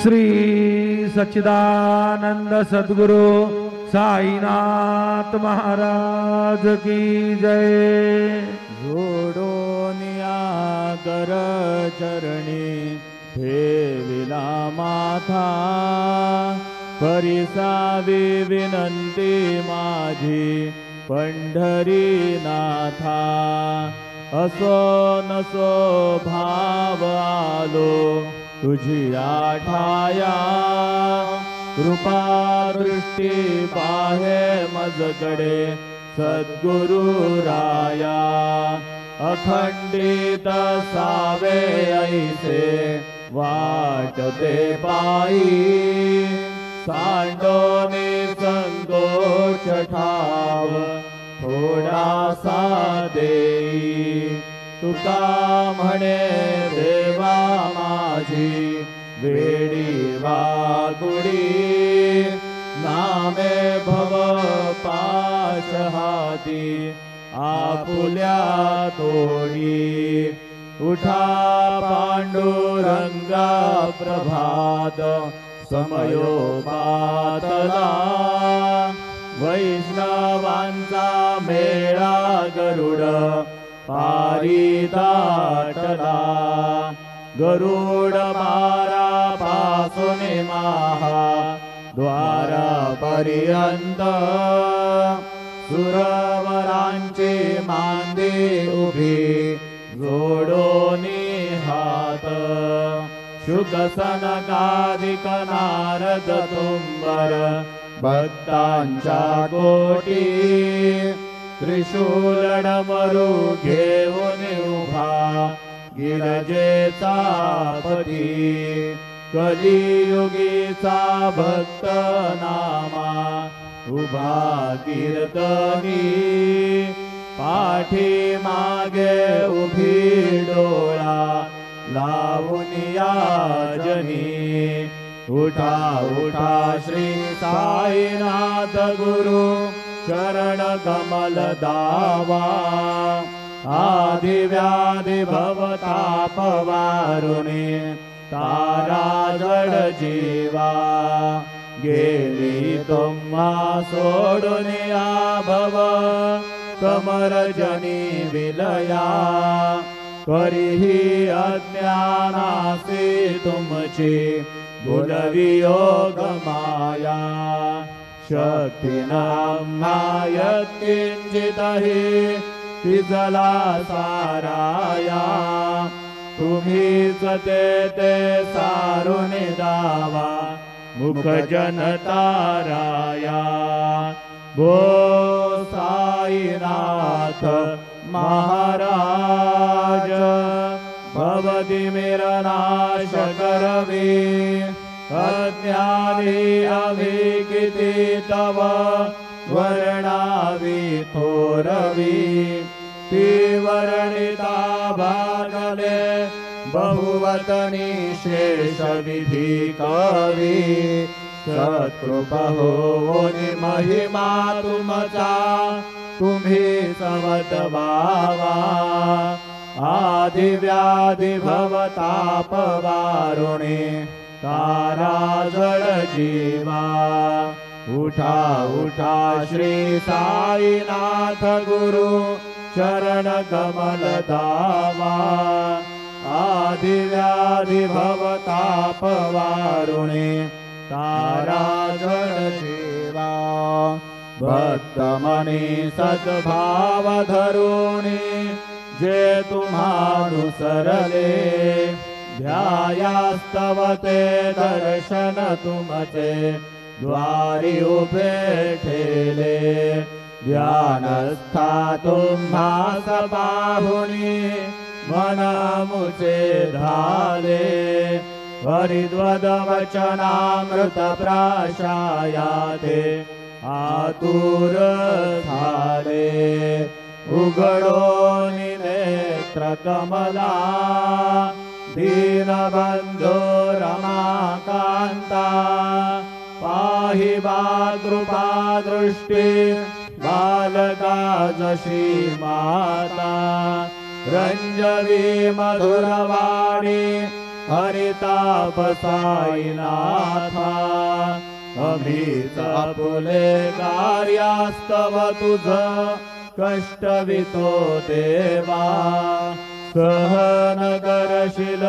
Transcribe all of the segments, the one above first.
श्री सच्चिदानंद सद्गुरु साईनाथ महाराज की जय। जोडोनिया कर चरणी ठेविला माथा, परिसावी विनंती माझी पंढरीनाथा। असो नसो भाव आलो तुझी आठाया, कृपा दृष्टी पाहे मजकडे सद्गुरु राया। अखंडित सावे ऐसे वाटते पायी, सांडोनी संकोच ठाव थोडासा देई। तुका म्हणे देवा माझी वेडी वागुडी, नामे भव पाश हाती आपुल्या तोडी। उठा पांडुरंगा प्रभात समयो पातला, वैष्णवांचा मेळा गरुड पारी दाटला। गरुड बारा पासून महा द्वारा पर्यंत, सुरवरांची मांदी उभी जोडोनी हात। शुक सनकादिक नारद तुंबर भक्तांच्या कोटी, त्रिशूल डमरू घेऊन उभा गिरजेचा पती। कलियुगीचा भक्त नामा उभा कीर्तनी, पाठी मागे उभी डोळा लावून याजनी। उठा उठा श्री साईनाथ गुरु चरण कमल दावा। आदि व्याधि भवताप वारुणी तारा जड जीवा। गेली तुम्हा सोडून या भव कमर जनी विलया। करीही अज्ञानासी तुमची बोलवी योग माया। शक्ती नाम्हाय किंचितहि तिजला साराया। तुम्हीच ते सारुण दावा मुख जनताराया। गो साईनाथ महाराज भवतिमिरनाश करवी। अज्ञानी अभिकिती तव वर्णावी थोरवी। ती वर्णिता भागले बहुवतनी शेष विधी कवी। सत्कृपा होनी महिमा तुमचा तुम्ही समत भावा। आदि व्याधि भवताप वारुणी तारा जड जीवा। उठा उठा श्री साईनाथ गुरु चरण कमल दावा। आदि व्याधि भवताप वारुणी तारा जड जीवा। भक्तमनी सद्भाव धरुणी जे तुम्हानुसरले। ध्यायास्तव ते दर्शन तुमचे द्वारी उभे ठेले। ध्यानस्था तुम्हास पाहुनी मन मुचे धाले। हरिद्वद वचनामृत प्राशायाते आतुर झाले। उघडो नेत्र कमला दीनबंधो रमाकांता। पाहि वा कृपा दृष्टी बालका जशी माता। रंजवी मधुरवाणी हरिताप साईनाथा अमीच आपुले कार्यास्तव तुझ कष्टवितो देवा सहन करशील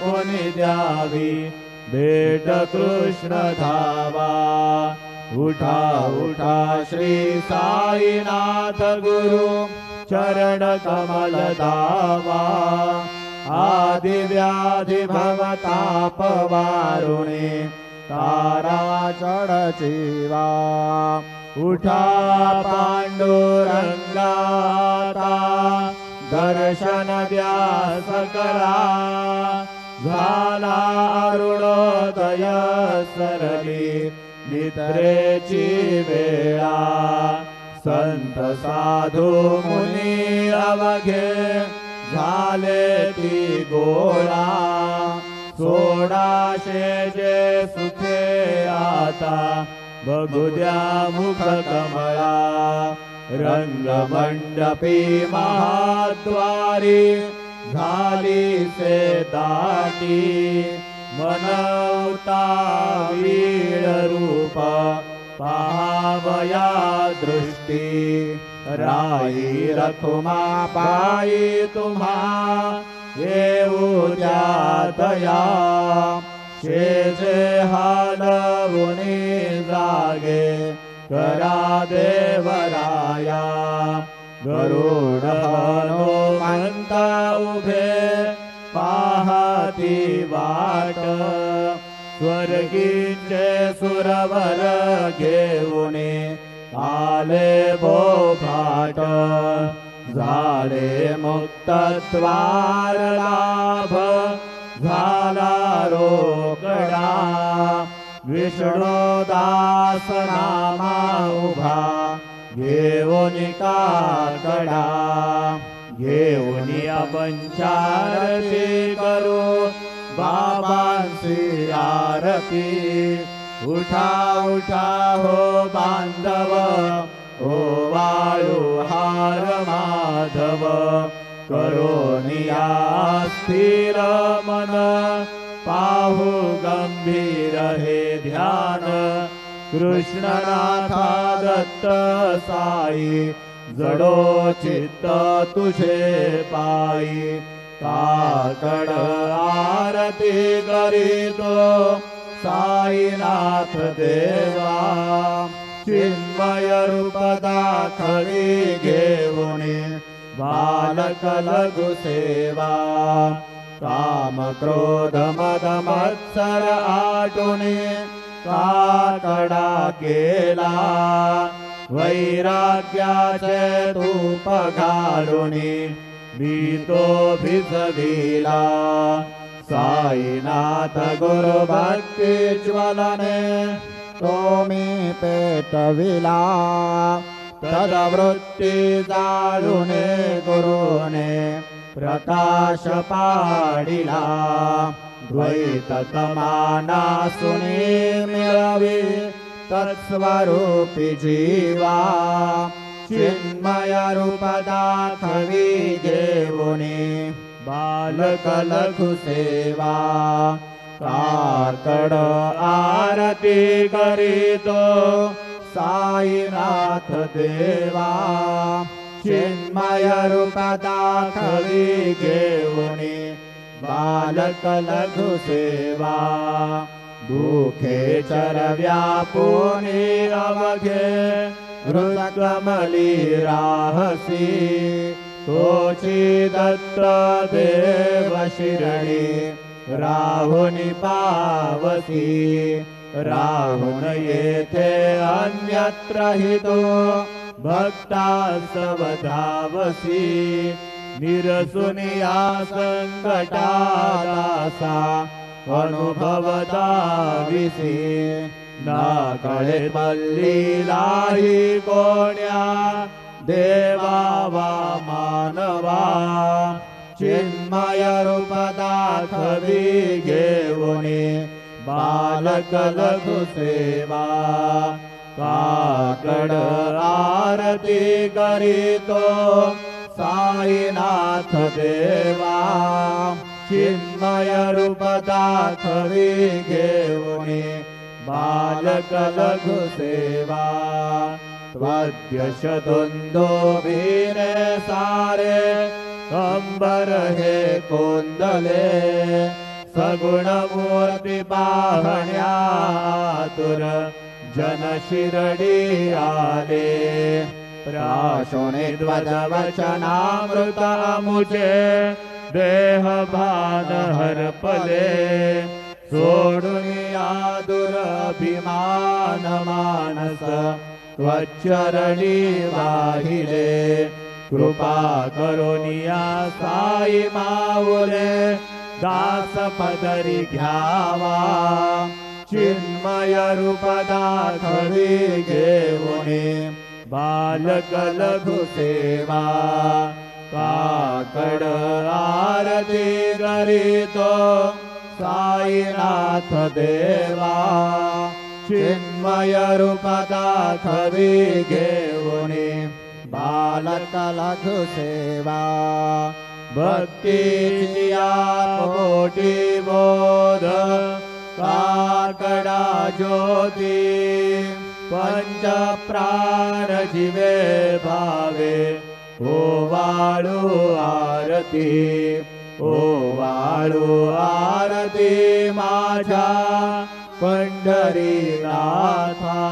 कोणी द्यावी भेट कृष्ण धावा उठा उठा श्री साईनाथ गुरु चरण कमल धावा आदि व्याधि भवताप वारुणे तारा चढचिवा उठा पांडुरंगाता दर्शन द्या सकला झाला अरुणोदय सरली निद्रेची वेळा संत साधू मुनी अवघे झाले ती गोळा सोडाशे जे सुखे आता बघू द्या मुख कमळा रंगमंडपी महाद्वारी झाली से दाटी मनवता वीळ रूप पाहावया दृष्टी राई रखुमा पायी तुम्हा येऊ द्या दया शेजे हालवुनी जागे करा देवराया गरुड हनुमंत उभे पाहती वाट स्वर्गीचे सुरवर घेऊने आले बोभाट झाले मुक्तद्वार लाभ झाला रोकडा विष्णुदास नामा उभा घेऊन काकडा घेऊन पंचारती करू बाबांची आरती उठा उठा हो बांधव ओ वाळू हार माधव करोनिया स्थिर मन पाहू गंभीर हे ध्यान कृष्णनाथा दत्त साई जडो चित्त तुझे पायी काकड आरती करीतो साईनाथ देवा चिन्मय रूप दाखवी घेऊने बालक लघु सेवा काम क्रोध मद मत्सर आटुने काकडा केला वैराग्याचे धूप घालुनी मी तो भिजविला साईनाथ गुरु भक्ती ज्वलने तो मी पेटविला तदवृत्ती जाळुने गुरुने प्रकाश पाडिला द्वैत तमाना सुनी मिळवी तत्स्वरूपी जीवा चिन्मय रूप दाखवी घेऊने बालक लघु सेवा काकड आरती करीतो साईनाथ देवा चिन्मय रूप दाखवी घेऊने बालक लघु सेवा दुखे चरव्यापुनी अवघे हृदकमली राहसी तोची दत्त देव शिरणी राहुनी पावसी राहुन येथे अन्यत्र हितो भक्तासवधावसी निरसुनिया संकटादासा अनुभवदाविसी ना कळे मल्लीलाही कोण्या देवा वा मानवा चिन्मय रूप दाखवी घेऊने बालक लघु सेवा काकड आरती करीतो साईनाथ देवा चिन्मय रूप दाखवी घेऊनी बालक लघु सेवा त्वद्यश दोन्दोभिरे सारे अंबर हे कोंदले सगुण मूर्ती पाहण्यातुर जन शिरडी आले प्राशोणे ध्वजवचनामृत मुझे देह भान हरपले सोडून दुरभिमान मानस त्वच्चरणी वाहिले कृपा करोनिया साई माऊले दास पदरी घ्यावा चिन्मय रूप दाखवी घेऊनी बालक लघु सेवा काकड आरती करीतो साईनाथ देवा चिन्मय रूप दाखवी घेऊनी बालक लघु सेवा भक्तीची पोटी बोध काकडा ज्योती पंच प्राण जीवे भावे ओवाळू आरती ओवाळू आरती माझ्या पंढरीनाथा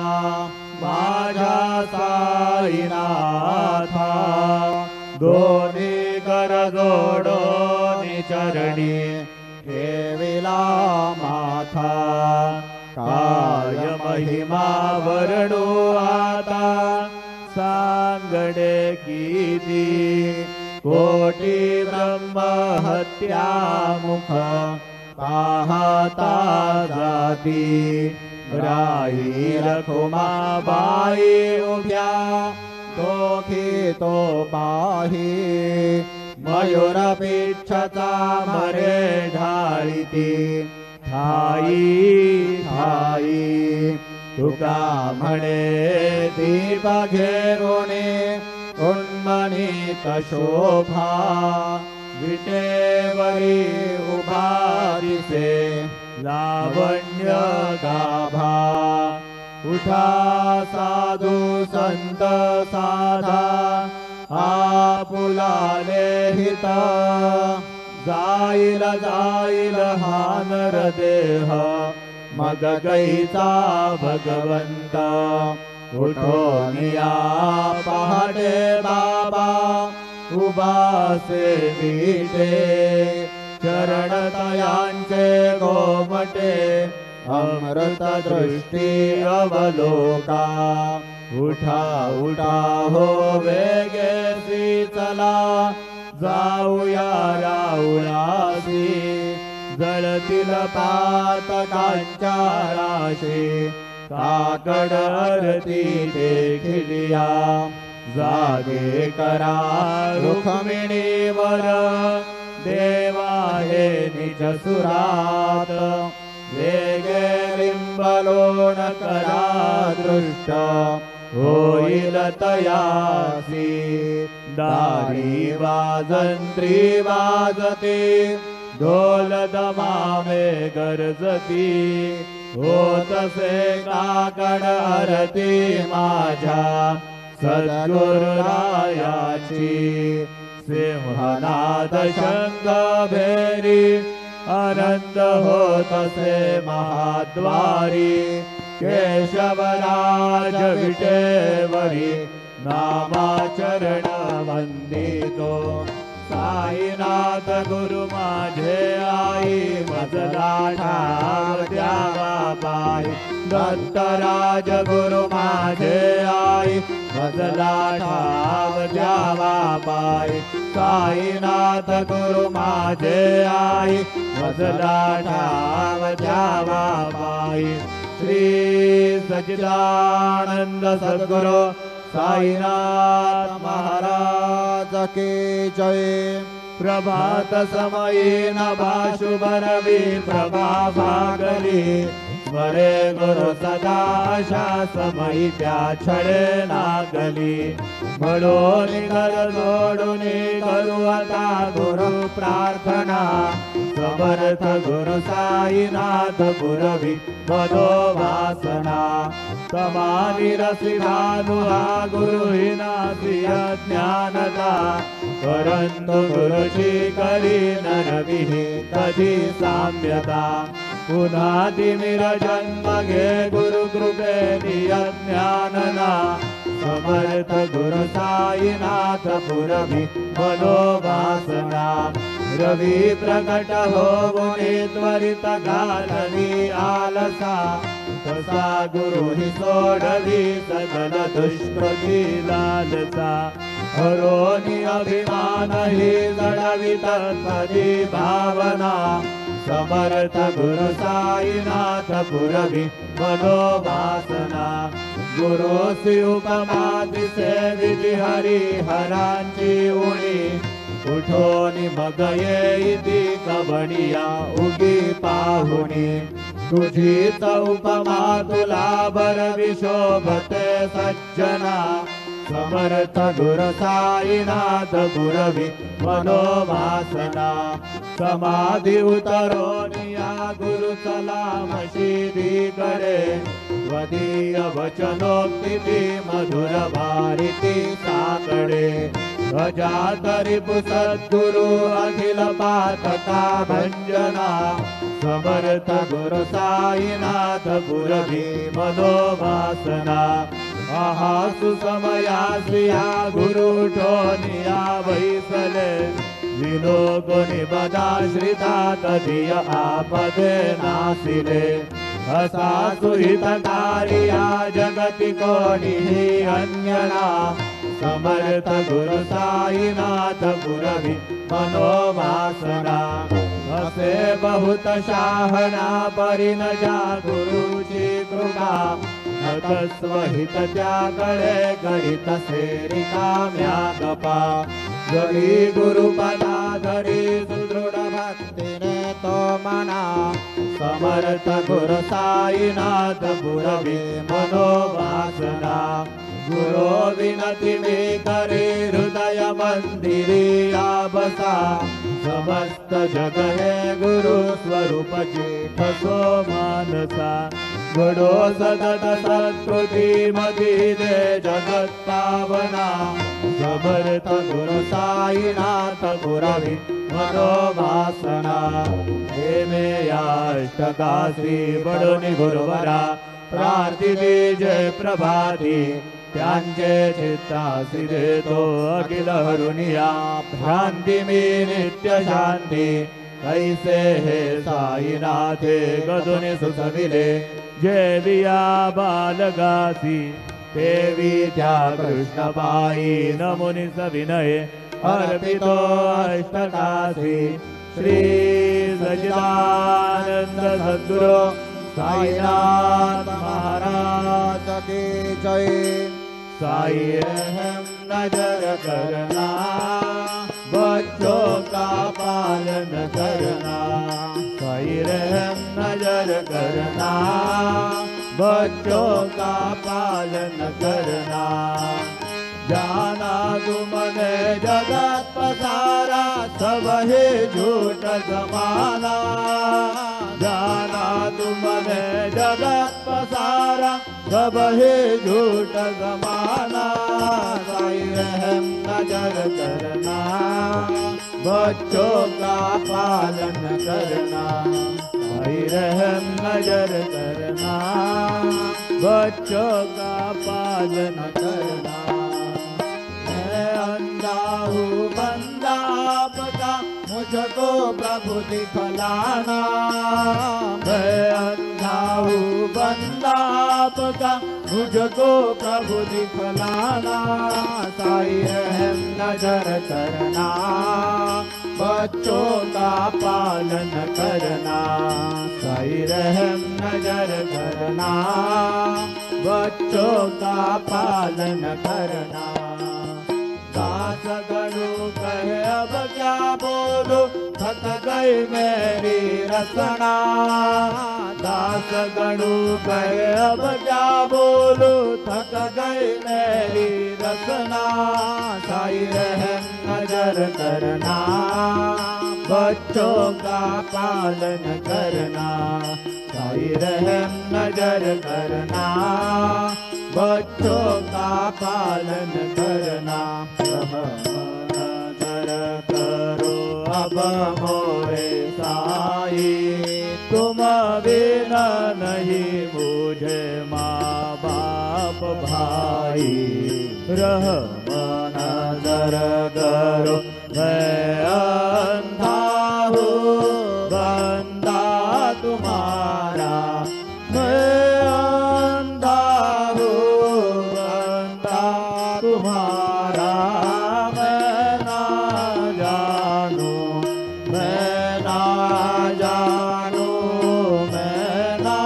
माझ्या साईनाथा दोन्ही कर जोडोनी चरणी ठेविला माथा काय महिमा वर्णू आता सांगडे किती कोटी ब्रह्म हत्या मुख पाहता जाती राही रखुमाबाई उभ्या दोखी तो पाही मयूर पिच्छचा मरे ढाळीती ठाई ठाई तुका म्हणे दीप घेरोणे उन्मनीत शोभा विटेवरी उभा दिसे लावण्य गाभा उठा साधू संत साधा आपुलाले हित जाईल जाईल हा नरदेह मग गईचा भगवंत उठोनिया पहाटे बाबा उभासे विटे चरणतयांचे गोमटे अमृत दृष्टी अवलोका उठा उठा हो वेगेसी चला जाऊया राऊळासी जळतील पातकांच्या राशी काकड आरती देखिलिया जागे करा रुक्मिणीवर देवा हे निज सुरात वेगे लिंबलोण करा दृष्ट होईल तयासी दारी वाजंत्री वाजते ढोल दमामे गरजती होतसे काकड आरती माझ्या सद्गुरुरायाची सिंहनाद शंख भेरी आनंद होतसे महाद्वारी केशवराज विटेवरी नामाचरण वंदितो साईनाथ गुरु माझे आई मजला ठाव द्यावा पाय दत्तराज गुरु माझे आई मजला ठाव द्यावा पाय साईनाथ गुरु माझे आई मजला ठाव द्यावा पाय श्री सच्चिदानंद सद्गुरु साईनाथ महाराज की जय। प्रभात समयी नभा शुभ रवि प्रभा भागली स्मरे गुरु सदा अशा समयी त्या छळे लागली म्हणून घर जोडून करू आता गुरु प्रार्थना समर्थ गुरु साईनाथ पुरवी मनोवासना समानी रसी भानु हा गुरु हिनासी अज्ञानता परंतु गुरुची करी नरविही कधी साम्यता पुन्हा तिमिर जन्म घे गुरु कृपेनी अज्ञानना समर्थ गुरु साईनाथ पुरवी मनोवासना रवी प्रकट होऊनी त्वरित घालवी आलसा तसा गुरु ही सोडवी सकल दुष्कृती लालसा हरोनी अभिमान ही जडवी तत्पदी भावना समर्थ गुरु साईनाथ पुरवी मनोवासना गुरुसी उपमा दिसे विधी हरी हरांची उणी उठोनी मग येती कबडिया उगी पाहुणी तुझीच उपमा तुला बरवी शोभते सज्जना समर्थ गुरु साईनाथ पुरवी मनोवासना समाधी उतरोनिया गुरु सलामशी कडे वदीय वचनोक्ती मधुर भारिती साकडे अजातरी सद्गुरु अखिल पातका भंजना समर्थ गुरु साईनाथ पुरवी मनोवासना आहा सुसमया श्रिया गुरु ठोनिया वैसले विलोकोनि बदाश्रिता तदीय आपदे नासिले असा सुहितकारिया जगति कोणिही अन्यना समर्थ गुरु साईनाथ पुरवी मनोवासना असे बहुत शाहना परिन जा गुरुची कृपा नतस्वहित त्याकडे गणित सेरिका म्यागपा जरी गुरुपदा धरी सुदृढ भक्तीने तो मना समर्थ गुरु साईनाथ पुरवी मनोवासना गुरो विनती मे करे हृदय मंदिरी आबसा समस्त जग हे गुरु स्वरूप जेठ सो मानसा घडो सतत सत्कृती मधी दे जगत पावना समर्थ गुरु साईनाथ पुरवी मनोवासना हे मे अष्टकासी बडोनी गुरुवरा प्रार्थिते जय प्रभाती त्यांचे चित्तासी देतो अखिल हरुनिया भ्रांती मी नित्य शांती कैसे हे साईनाथे गदुनी सुसविले जय विया बालगासी देवी त्या कृष्णबाई नमुनी सविनय अर्पितो अष्टकासी श्री सच्चिदानंद सद्गुरु साईनाथ महाराज की जय। साई रहम नजर करना बच्चों का पालन करना साई रहम नजर करना बच्चों का पालन करना जाना तुमने जगत पसारा सब ही झूठ जमाना जाना तुमने जगत पसारा सब ही झूठ जमाना साई रहम नजर करना बच्चों का पालन करना साई रहम नजर करना बच्चों का पालन करना मैं अंधा हूँ बंदा आपका मुझको प्रभु दिखलाना मैं अंधा हूँ बंदा आपका मुझको प्रभु दिखलाना साई रहम नजर करना बच्चों का पालन करना साई रहम नजर करना बच्चों का पालन करना दास गणु कहे अब क्या बोलूं थक गई मेरी रसना दास गणु कहे अब क्या बोलूं थक गई मेरी रसना साई रहम नजर करना बच्चों का पालन करना, साई रहम नजर करना, बच्चों का पालन करना। नजर करो अब मोरे साई, तुम बिना नहीं मुझे माँ बाप भाई। रहम नजर करो मैं अंधा हूँ बंदा तुम्हारा, मैं अंधा हूँ बंदा तुम्हारा। मैं ना जानू, मैं ना जानू, मैं ना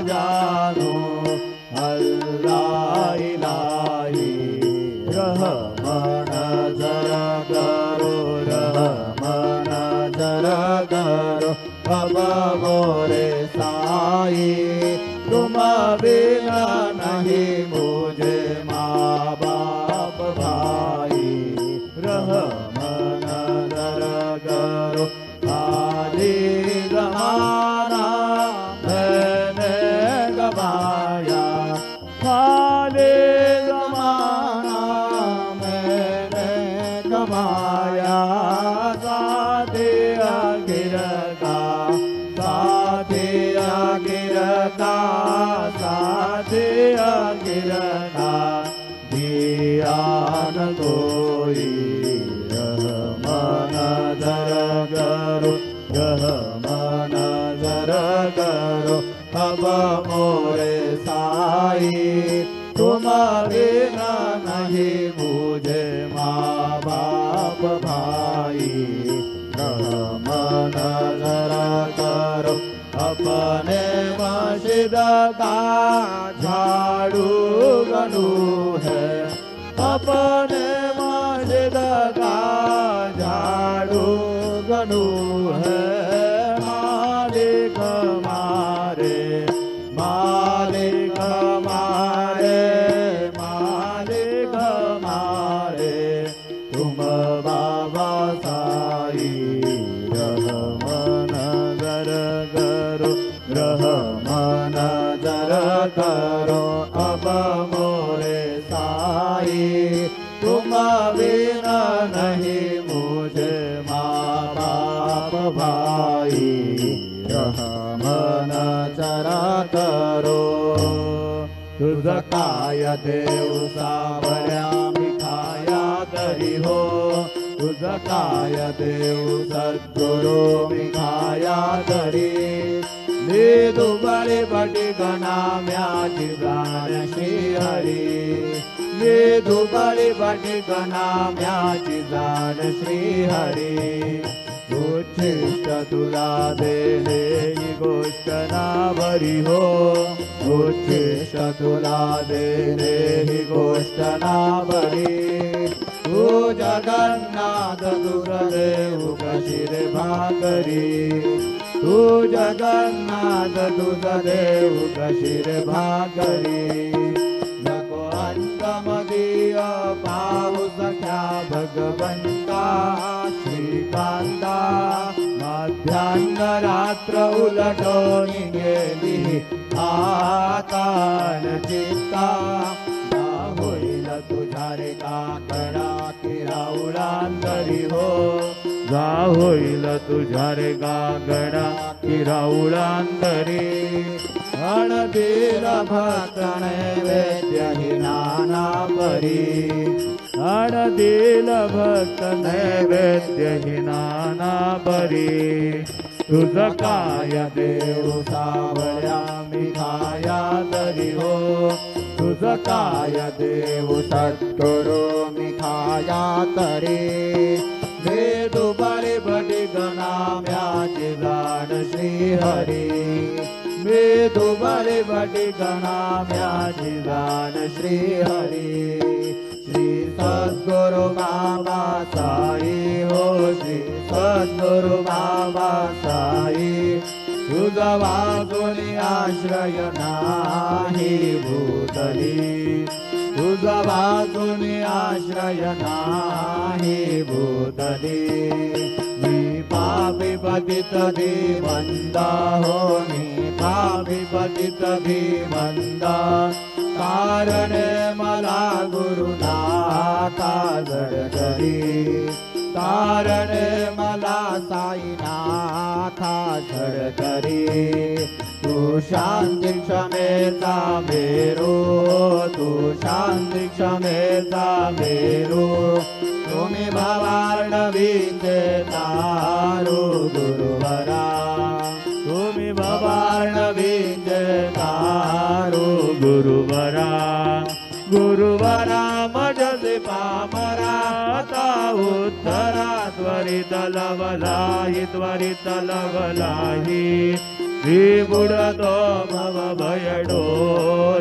जानू, अल्लाह इलाही। रहम नजर करो, रहम नजर करो अब मोरे साई, तुम बिना नहीं मुझे माँ बाप भाई। रहम नजर करो खाली जमाना मैंने गवाया, खाली जमाना मैंने गवाया। साथिया गिर का, साथिया गिर का, साथिया गिर का, दिया न कोई। रहम नजर करो, रहम नजर करो अब मोरे साई, तुम बिना नहीं मुझे माँ बाप भाई। रहम नजर करो अपने मस्जिद का झाड़ू गनू है, अपने मस्जिद का झाड़ू गनू है। मालिक हमारे, मालिक हमारे, मालिक हमारे, तुम बाबा साई। रहम नजर करो, रहम नजर करो अब मोरे साई, तुम बिना नहीं मुझे माँ बाप भाई। रहम नजर करो तुझ काय देव सावळ्या मिठाया तरी हो, तुझ काय देव सद्गुरु मिठाया तरी। मी दुबळे बटी नाम्याची जाण श्रीहरी, मी दुबळे बटी नाम्याची जाण श्रीहरी। उच्छिष्ट तुला देणे ही गोष्ट ना बरी हो, उच्छिष्ट तुला देणे ही गोष्ट ना बरी। तू जगन्नाथ दुर्देव कशी रे भाकरी, तू जगन्नाथ दुर्देव कशी रे भाकरी। नको अंतमदीय पाहू सख्या भगवंता श्रीकांता, मध्यान्ह रात्र उलटून गेली आता न चित्ता। होईल तुझ्या रे काकडा किराउलांतरी हो, जा होईल तुझ्या रे गागडा किराउलांतरी। अणदिल भक्त नैवेद्य ही नाना परी, अणदिल भक्त नैवेद्य ही नाना परी। तुझ काय देव सावळ्या मिठाया तरी हो, तुझ काय देव सद्गुरु मिठाया तरी। वेदू बळी बटी नाम्याची जाण श्रीहरी, वेदू बळी बटी नाम्याची जाण श्रीहरी। श्री सद्गुरु बाबा साई हो, श्री सद्गुरु बाबा साई। तुझा वाचून आश्रय नाही भूतली, तुझा वाचून आश्रय नाही भूतली। मी पतित धीमंदा होनी पापी पतित धीमंदा कारणे मला गुरुनाथा जडधरी कारणे मला साईनाथा जडधरी तू शांती क्षमेचा मेरू तू शांती क्षमेचा मेरू तुम्ही भवार्णवीचे तारू गुरुवरा तुम्ही भवार्णवीचे तारू गुरुवरा गुरुवरा मजसे पामरा आता उद्धरा त्वरित लवलाही त्वरित लवलाही ही बुडतो भव भयडो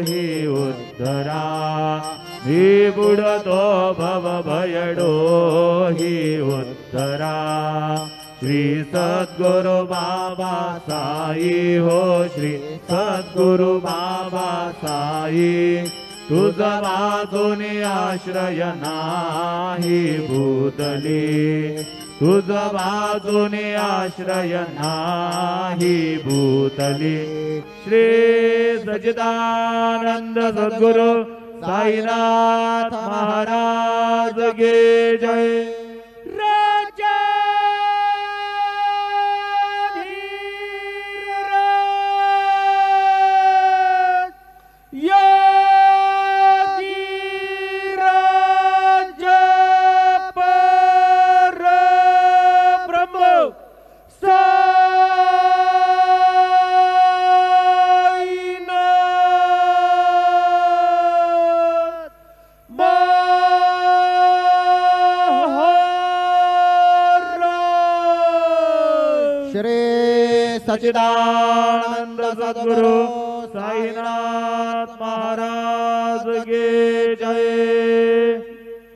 ही उद्धरा ही बुडतो भव भयडो ही उद्धरा श्री सद्गुरु बाबा साई हो श्री सद्गुरु बाबा साई तुझ वाचून आश्रय नाही भूतली तुझ वाचून आश्रय नाही भूतली श्री सच्चिदानंद सद्गुरु साईनाथ महाराज की जय सच्चिदानंद सद्गुरु साईनाथ महाराज के